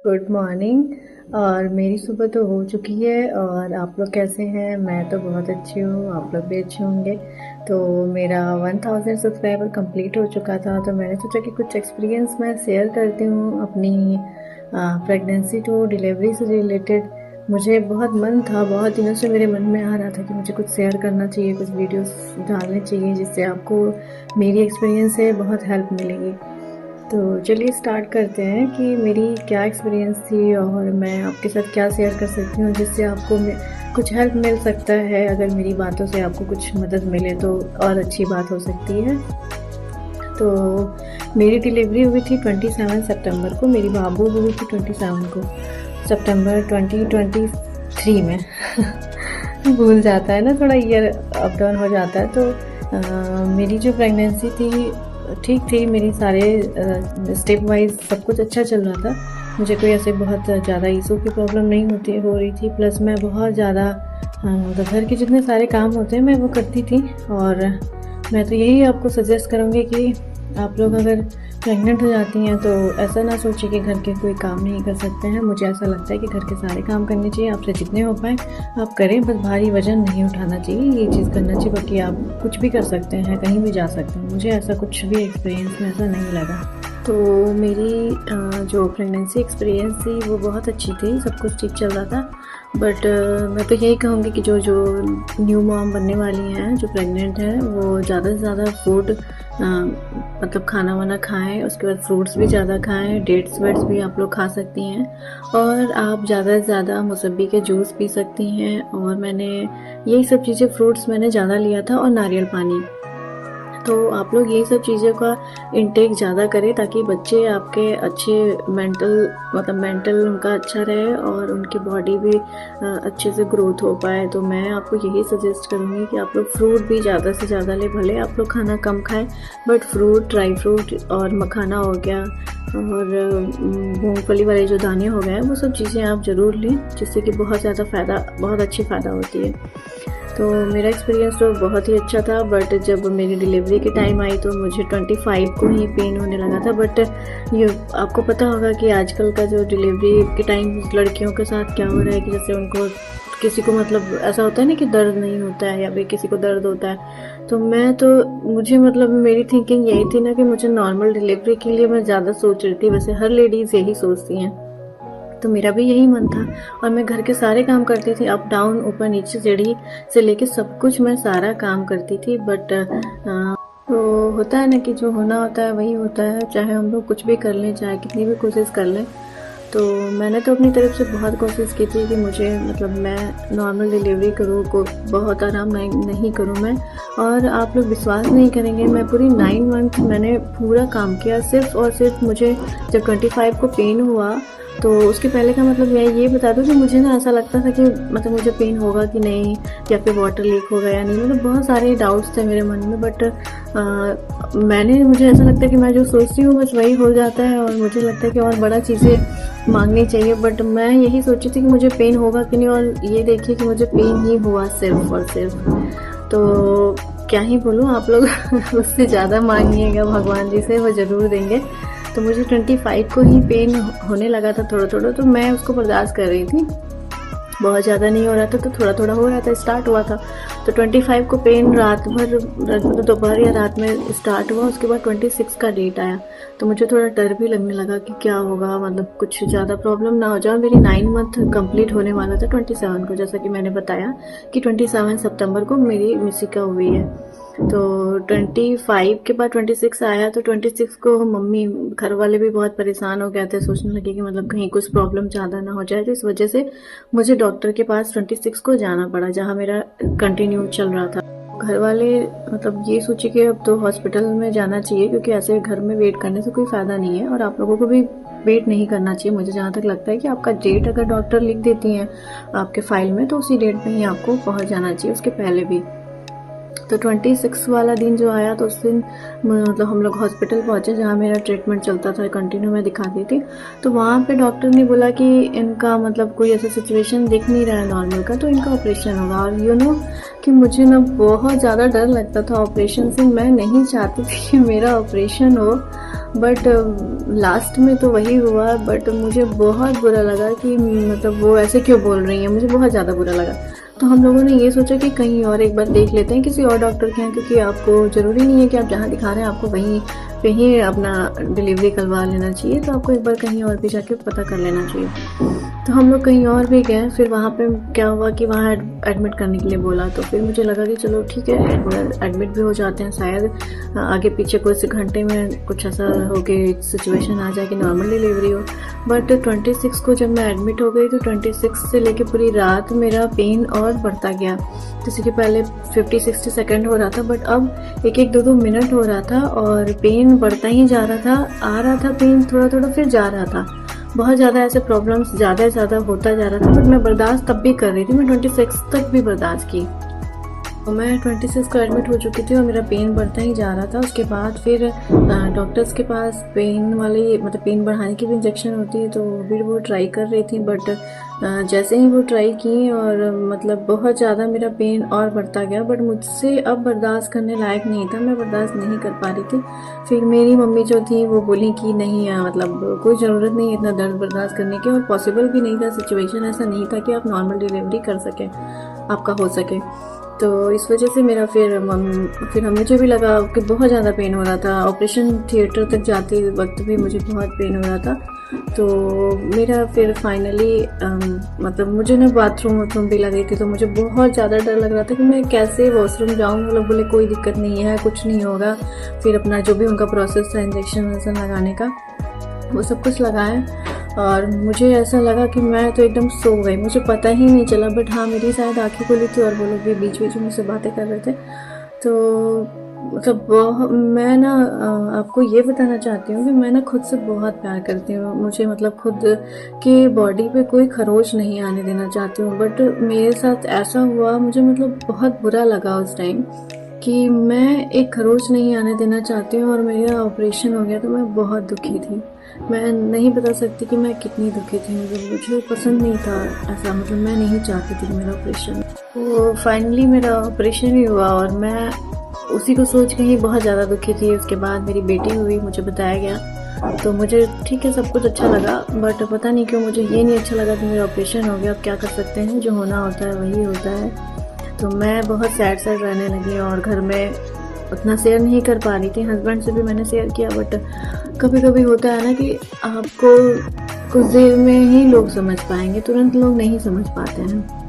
Good morning. और मेरी सुबह तो हो चुकी है और आप लोग कैसे हैं? मैं तो बहुत अच्छी हूँ, आप लोग भी अच्छे होंगे। तो मेरा 1000 सब्सक्राइबर कंप्लीट हो चुका था, तो मैंने सोचा कि कुछ एक्सपीरियंस मैं शेयर करती हूँ अपनी प्रेगनेंसी टू डिलीवरी से रिलेटेड। मुझे बहुत मन था, बहुत दिनों से मेरे मन में आ रहा था कि मुझे कुछ शेयर करना चाहिए, कुछ वीडियोस डालने चाहिए जिससे आपको मेरी एक्सपीरियंस से बहुत हेल्प मिलेगी। तो चलिए स्टार्ट करते हैं कि मेरी क्या एक्सपीरियंस थी और मैं आपके साथ क्या शेयर कर सकती हूँ जिससे आपको कुछ हेल्प मिल सकता है। अगर मेरी बातों से आपको कुछ मदद मिले तो और अच्छी बात हो सकती है। तो मेरी डिलीवरी हुई थी 27 सितंबर को, मेरी बाबू हुई थी 27 को सितंबर 2023 में। भूल जाता है ना, थोड़ा ईयर अप डाउन हो जाता है। तो मेरी जो प्रेगनेंसी थी ठीक थी, मेरी सारे स्टेप वाइज सब कुछ अच्छा चल रहा था। मुझे कोई ऐसे बहुत ज़्यादा इशू की प्रॉब्लम नहीं हो रही थी। प्लस मैं बहुत ज़्यादा मतलब घर के जितने सारे काम होते हैं मैं वो करती थी। और मैं तो यही आपको सजेस्ट करूँगी कि आप लोग अगर प्रेग्नेंट हो जाती हैं तो ऐसा ना सोचिए कि घर के कोई काम नहीं कर सकते हैं। मुझे ऐसा लगता है कि घर के सारे काम करने चाहिए, आपसे जितने हो पाए आप करें, बस भारी वजन नहीं उठाना चाहिए, ये चीज़ करना चाहिए। बाकी आप कुछ भी कर सकते हैं, कहीं भी जा सकते हैं। मुझे ऐसा कुछ भी एक्सपीरियंस में ऐसा नहीं लगा। तो मेरी जो प्रेगनेंसी एक्सपीरियंस थी वो बहुत अच्छी थी, सब कुछ ठीक चल रहा था। बट मैं तो यही कहूँगी कि जो जो न्यू मॉम बनने वाली हैं, जो प्रेग्नेंट हैं, वो ज़्यादा से ज़्यादा फूड मतलब खाना वाना खाएं। उसके बाद फ्रूट्स भी ज़्यादा खाएं, डेट्स वेट्स भी आप लोग खा सकती हैं। और आप ज़्यादा से ज़्यादा मौसम्बी के जूस पी सकती हैं। और मैंने यही सब चीज़ें, फ्रूट्स मैंने ज़्यादा लिया था और नारियल पानी। तो आप लोग यही सब चीज़ों का इंटेक ज़्यादा करें ताकि बच्चे आपके अच्छे मेंटल उनका अच्छा रहे और उनकी बॉडी भी अच्छे से ग्रोथ हो पाए। तो मैं आपको यही सजेस्ट करूँगी कि आप लोग फ्रूट भी ज़्यादा से ज़्यादा लें। भले आप लोग खाना कम खाएं, बट फ्रूट, ड्राई फ्रूट और मखाना हो गया और मूंगफली वाले जो दाने हो गए, वो सब चीज़ें आप ज़रूर लें, जिससे कि बहुत अच्छी फ़ायदा होती है। तो मेरा एक्सपीरियंस तो बहुत ही अच्छा था। बट जब मेरी डिलीवरी की टाइम आई तो मुझे 25 को ही पेन होने लगा था। बट ये आपको पता होगा कि आजकल का जो डिलीवरी के टाइम लड़कियों के साथ क्या हो रहा है कि जैसे उनको किसी को मतलब ऐसा होता है ना कि दर्द नहीं होता है या फिर किसी को दर्द होता है। तो मुझे मतलब मेरी थिंकिंग यही थी ना कि मुझे नॉर्मल डिलीवरी के लिए मैं ज़्यादा सोच रही थी। वैसे हर लेडीज़ यही सोचती हैं, तो मेरा भी यही मन था। और मैं घर के सारे काम करती थी, अप डाउन, ऊपर नीचे, सीढ़ी से लेके सब कुछ मैं सारा काम करती थी। बट तो होता है ना कि जो होना होता है वही होता है, चाहे हम लोग कुछ भी कर लें, चाहे कितनी भी कोशिश कर लें। तो मैंने तो अपनी तरफ से बहुत कोशिश की थी कि मुझे मतलब मैं नॉर्मल डिलीवरी करूँ, को बहुत आराम नहीं करूँ मैं। और आप लोग विश्वास नहीं करेंगे, मैं पूरी 9 मंथ मैंने पूरा काम किया। सिर्फ और सिर्फ मुझे जब 25 को पेन हुआ तो उसके पहले का मतलब मैं ये बता दूं कि मुझे ना ऐसा लगता था कि मतलब मुझे पेन होगा कि नहीं, या फिर वाटर लीक होगा या नहीं, मतलब बहुत सारे डाउट्स थे मेरे मन में। बट मुझे ऐसा लगता है कि मैं जो सोचती हूँ बस वही हो जाता है और मुझे लगता है कि और बड़ा चीज़ें मांगनी चाहिए। बट मैं यही सोची थी कि मुझे पेन होगा कि नहीं, और ये देखिए कि मुझे पेन ही हुआ सिर्फ और सिर्फ। तो क्या ही बोलूँ, आप लोग उससे ज़्यादा मांगिएगा भगवान जी से, वो ज़रूर देंगे। तो मुझे 25 को ही पेन होने लगा था थोड़ा थोड़ा, तो मैं उसको बर्दाश्त कर रही थी। बहुत ज़्यादा नहीं हो रहा था, तो थोड़ा थोड़ा हो रहा था, स्टार्ट हुआ था। तो 25 को पेन रात भर, दोपहर या रात में स्टार्ट हुआ। उसके बाद 26 का डेट आया तो मुझे थोड़ा डर भी लगने लगा कि क्या होगा, मतलब कुछ ज़्यादा प्रॉब्लम ना हो जाए। मेरी 9 मंथ कंप्लीट होने वाला था 27 को, जैसा कि मैंने बताया कि 27 सितंबर को मेरी मिसिका हुई है। तो 25 के बाद 26 आया, तो 26 को मम्मी, घर वाले भी बहुत परेशान हो गए थे, सोचने लगे कि मतलब कहीं कुछ प्रॉब्लम ज़्यादा ना हो जाए। तो इस वजह से मुझे डॉक्टर के पास 26 को जाना पड़ा, जहाँ मेरा कंटिन्यू चल रहा था। घर वाले मतलब ये सोचे कि अब तो हॉस्पिटल में जाना चाहिए, क्योंकि ऐसे घर में वेट करने से कोई फ़ायदा नहीं है और आप लोगों को भी वेट नहीं करना चाहिए। मुझे जहाँ तक लगता है कि आपका डेट अगर डॉक्टर लिख देती हैं आपके फाइल में, तो उसी डेट में ही आपको पहुँच जाना चाहिए, उसके पहले भी। तो 26 वाला दिन जो आया तो उस दिन मतलब हम लोग हॉस्पिटल पहुँचे, जहाँ मेरा ट्रीटमेंट चलता था, कंटिन्यू मैं दिखाती थी। तो वहाँ पे डॉक्टर ने बोला कि इनका मतलब कोई ऐसा सिचुएशन दिख नहीं रहा है नॉर्मल का, तो इनका ऑपरेशन होगा। और कि मुझे ना बहुत ज़्यादा डर लगता था ऑपरेशन से, मैं नहीं चाहती थी कि मेरा ऑपरेशन हो। बट लास्ट में तो वही हुआ। बट मुझे बहुत बुरा लगा कि मतलब वो ऐसे क्यों बोल रही हैं, मुझे बहुत ज़्यादा बुरा लगा। तो हम लोगों ने ये सोचा कि कहीं और एक बार देख लेते हैं किसी और डॉक्टर के यहाँ, क्योंकि आपको ज़रूरी नहीं है कि आप जहाँ दिखा रहे हैं आपको वहीं पे ही अपना डिलीवरी करवा लेना चाहिए। तो आपको एक बार कहीं और भी जाके पता कर लेना चाहिए। तो हम लोग कहीं और भी गए। फिर वहाँ पे क्या हुआ कि वहाँ एडमिट करने के लिए बोला। तो फिर मुझे लगा कि चलो ठीक है, एडमिट भी हो जाते हैं, शायद आगे पीछे कुछ घंटे में कुछ ऐसा हो के सिचुएशन आ जाए कि नॉर्मल डिलीवरी हो। बट 26 को जब मैं एडमिट हो गई तो 26 से लेके पूरी रात मेरा पेन और बढ़ता गया। जैसे कि पहले 50-60 सेकेंड हो रहा था, बट अब 1-1, 2-2 मिनट हो रहा था और पेन बढ़ता ही जा रहा था। आ रहा था पेन थोड़ा थोड़ा, फिर जा रहा था। बहुत ज़्यादा ऐसे प्रॉब्लम्स ज़्यादा से ज़्यादा होता जा रहा था, बट मैं बर्दाश्त तब भी कर रही थी। मैं 26 तक भी बर्दाश्त की। तो मैं 26 को एडमिट हो चुकी थी और मेरा पेन बढ़ता ही जा रहा था। उसके बाद फिर डॉक्टर्स के पास पेन वाली मतलब पेन बढ़ाने की भी इंजेक्शन होती है, तो फिर वो ट्राई कर रही थी। बट जैसे ही वो ट्राई की और मतलब बहुत ज़्यादा मेरा पेन और बढ़ता गया। बट मुझसे अब बर्दाश्त करने लायक नहीं था, मैं बर्दाश्त नहीं कर पा रही थी। फिर मेरी मम्मी जो थी वो बोली कि नहीं मतलब कोई ज़रूरत नहीं है इतना दर्द बर्दाश्त करने की, और पॉसिबल भी नहीं था, सिचुएशन ऐसा नहीं था कि आप नॉर्मल डिलीवरी कर सकें, आपका हो सके। तो इस वजह से मेरा फिर मुझे भी लगा कि बहुत ज़्यादा पेन हो रहा था। ऑपरेशन थिएटर तक जाते वक्त भी मुझे बहुत पेन हो रहा था। तो मेरा फिर फाइनली मतलब मुझे ना बाथरूम भी लग रही थी, तो मुझे बहुत ज़्यादा डर लग रहा था कि मैं कैसे वॉशरूम जाऊँ। वो लोग बोले कोई दिक्कत नहीं है, कुछ नहीं होगा। फिर अपना जो भी उनका प्रोसेस था इंजेक्शन लगाने का, वो सब कुछ लगाया और मुझे ऐसा लगा कि मैं तो एकदम सो गई, मुझे पता ही नहीं चला। बट हाँ, मेरी शायद आंखें खुली थी और वो लोग भी बीच बीच में मुझसे बातें कर रहे थे। तो मतलब मैं ना आपको ये बताना चाहती हूँ कि मैं ना खुद से बहुत प्यार करती हूँ। मुझे मतलब खुद की बॉडी पे कोई खरोच नहीं आने देना चाहती हूँ। बट मेरे साथ ऐसा हुआ, मुझे मतलब बहुत बुरा लगा उस टाइम कि मैं एक खरोच नहीं आने देना चाहती हूँ और मेरा ऑपरेशन हो गया। तो मैं बहुत दुखी थी, मैं नहीं बता सकती कि मैं कितनी दुखी थी। मुझे पसंद नहीं था ऐसा, मतलब मैं नहीं चाहती थी कि मेरा ऑपरेशन। तो फाइनली मेरा ऑपरेशन ही हुआ और मैं उसी को सोच के ही बहुत ज़्यादा दुखी थी। उसके बाद मेरी बेटी हुई, मुझे बताया गया, तो मुझे ठीक है सब कुछ अच्छा लगा। बट पता नहीं क्यों मुझे ये नहीं अच्छा लगा कि मेरा ऑपरेशन हो गया। अब क्या कर सकते हैं, जो होना होता है वही होता है। तो मैं बहुत सैड रहने लगी और घर में उतना शेयर नहीं कर पा रही थी। हस्बैंड से भी मैंने शेयर किया, बट कभी कभी होता है ना कि आपको कुछ देर में ही लोग समझ पाएंगे, तुरंत लोग नहीं समझ पाते हैं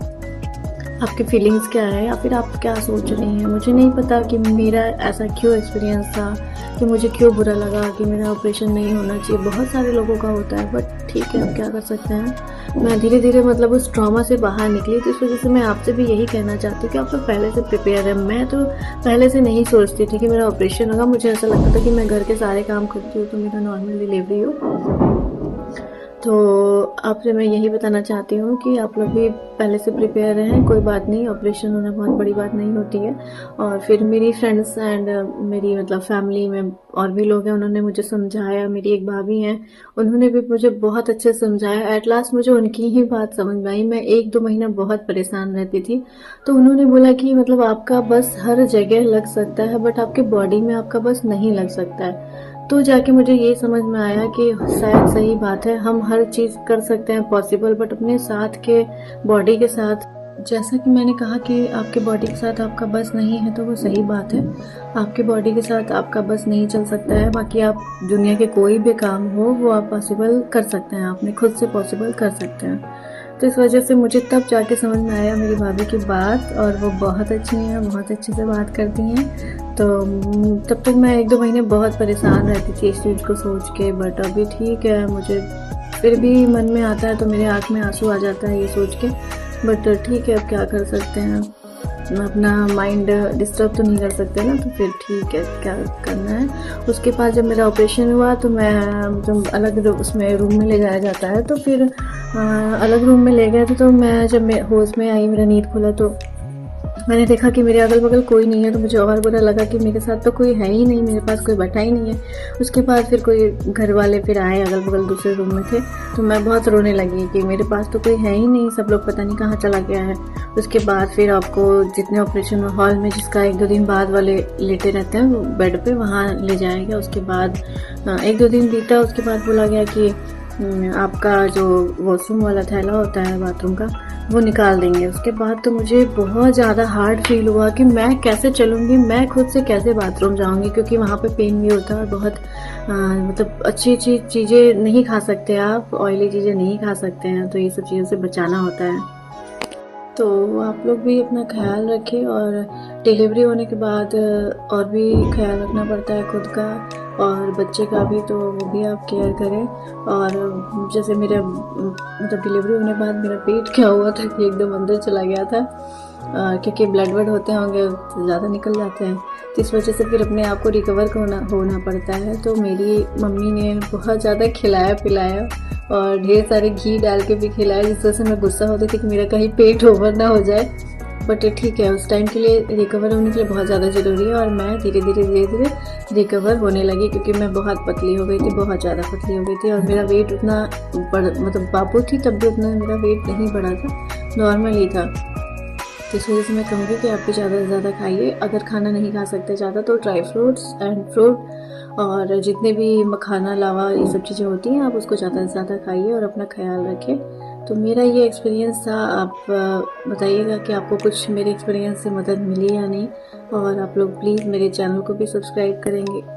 आपकी फीलिंग्स क्या है या फिर आप क्या सोच रही हैं। मुझे नहीं पता कि मेरा ऐसा क्यों एक्सपीरियंस था, कि मुझे क्यों बुरा लगा कि मेरा ऑपरेशन नहीं होना चाहिए। बहुत सारे लोगों का होता है, बट ठीक है, अब क्या कर सकते हैं। मैं धीरे धीरे मतलब उस ट्रॉमा से बाहर निकली। तो इस वजह से मैं आपसे भी यही कहना चाहती हूँ कि आप लोग पहले से प्रिपेयर है। मैं तो पहले से नहीं सोचती थी कि मेरा ऑपरेशन होगा। मुझे ऐसा लगता था कि मैं घर के सारे काम करती हूँ तो मेरा नॉर्मल डिलीवरी हो। तो आपसे मैं यही बताना चाहती हूँ कि आप लोग भी पहले से प्रिपेयर रहें। कोई बात नहीं, ऑपरेशन होना बहुत बड़ी बात नहीं होती है। और फिर मेरी फ्रेंड्स एंड मेरी मतलब फैमिली में और भी लोग हैं, उन्होंने मुझे समझाया। मेरी एक भाभी हैं, उन्होंने भी मुझे बहुत अच्छे से समझाया। एट लास्ट मुझे उनकी ही बात समझ में आई। मैं 1-2 महीना बहुत परेशान रहती थी। तो उन्होंने बोला कि मतलब आपका बस हर जगह लग सकता है, बट आपके बॉडी में आपका बस नहीं लग सकता है। तो जाके मुझे ये समझ में आया कि शायद सही बात है, हम हर चीज़ कर सकते हैं पॉसिबल, बट अपने साथ के बॉडी के साथ, जैसा कि मैंने कहा कि आपके बॉडी के साथ आपका बस नहीं है, तो वो सही बात है। आपके बॉडी के साथ आपका बस नहीं चल सकता है। बाकी आप दुनिया के कोई भी काम हो वो आप पॉसिबल कर सकते हैं, अपने खुद से पॉसिबल कर सकते हैं। तो इस वजह से मुझे तब जाके समझ में आया मेरी भाभी की बात, और वो बहुत अच्छी हैं, बहुत अच्छे से बात करती हैं। तो तब तक मैं 1-2 महीने बहुत परेशान रहती थी इस चीज़ को सोच के। बट अभी ठीक है, मुझे फिर भी मन में आता है तो मेरे आँख में आंसू आ जाता है ये सोच के। बट ठीक है, अब क्या कर सकते हैं, अपना माइंड डिस्टर्ब तो नहीं कर सकते ना। तो फिर ठीक है, क्या करना है। उसके बाद जब मेरा ऑपरेशन हुआ तो मैं जब अलग उसमें रूम में ले जाया जाता है, तो फिर अलग रूम में ले गए थे। तो मैं जब मैं होश में आई, मेरा नींद खुला, तो मैंने देखा कि मेरे अगल बगल कोई नहीं है। तो मुझे और बुरा लगा कि मेरे साथ तो कोई है ही नहीं, मेरे पास कोई बैठा ही नहीं है। उसके बाद फिर कोई घर वाले फिर आए, अगल बगल दूसरे रूम में थे, तो मैं बहुत रोने लगी कि मेरे पास तो कोई है ही नहीं, सब लोग पता नहीं कहाँ चला गया है। उसके बाद फिर आपको जितने ऑपरेशन हॉल में जिसका 1-2 दिन बाद वाले लेटे रहते हैं बेड पे, वहाँ ले जाएंगे। उसके बाद 1-2 दिन बीता, उसके बाद बोला गया कि आपका जो वॉशरूम वाला थैला होता है बाथरूम का, वो निकाल देंगे। उसके बाद तो मुझे बहुत ज़्यादा हार्ड फील हुआ कि मैं कैसे चलूँगी, मैं खुद से कैसे बाथरूम जाऊँगी, क्योंकि वहाँ पे पेन भी होता है और बहुत मतलब अच्छी अच्छी चीज़ें नहीं खा सकते आप, ऑयली चीज़ें नहीं खा सकते हैं, तो ये सब चीज़ों से बचाना होता है। तो आप लोग भी अपना ख्याल रखें, और डिलीवरी होने के बाद और भी ख्याल रखना पड़ता है खुद का और बच्चे का भी, तो वो भी आप केयर करें। और जैसे मेरा मतलब डिलीवरी होने के बाद मेरा पेट क्या हुआ था कि एकदम अंदर चला गया था, क्योंकि ब्लड वर्ड होते होंगे तो ज़्यादा निकल जाते हैं, तो इस वजह से फिर अपने आप को रिकवर होना पड़ता है। तो मेरी मम्मी ने बहुत ज़्यादा खिलाया पिलाया और ढेर सारे घी डाल के भी खिलाया, जिस वजह से मैं गुस्सा होती थी कि मेरा कहीं पेट ओवर ना हो जाए। बट ठीक है, उस टाइम के लिए रिकवर होने के लिए बहुत ज़्यादा ज़रूरी है, और मैं धीरे धीरे रिकवर होने लगी, क्योंकि मैं बहुत पतली हो गई थी, बहुत ज़्यादा पतली हो गई थी, और मेरा वेट उतना मतलब बाबू थी तब भी उतना मेरा वेट नहीं बढ़ा था, नॉर्मल ही था। तो इस वजह से मैं कहूँगी कि आप भी ज़्यादा से ज़्यादा खाइए। अगर खाना नहीं खा सकते ज़्यादा तो ड्राई फ्रूट्स एंड फ्रूट और जितने भी मखाना लावा ये सब चीज़ें होती हैं, आप उसको ज़्यादा से ज़्यादा खाइए और अपना ख्याल रखें। तो मेरा ये एक्सपीरियंस था। आप बताइएगा कि आपको कुछ मेरे एक्सपीरियंस से मदद मिली या नहीं, और आप लोग प्लीज़ मेरे चैनल को भी सब्सक्राइब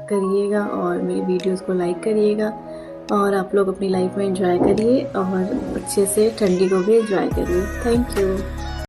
करिएगा और मेरी वीडियोज़ को लाइक करिएगा, और आप लोग अपनी लाइफ में एंजॉय करिए और अच्छे से ठंडी को भी एंजॉय करिए। Thank you.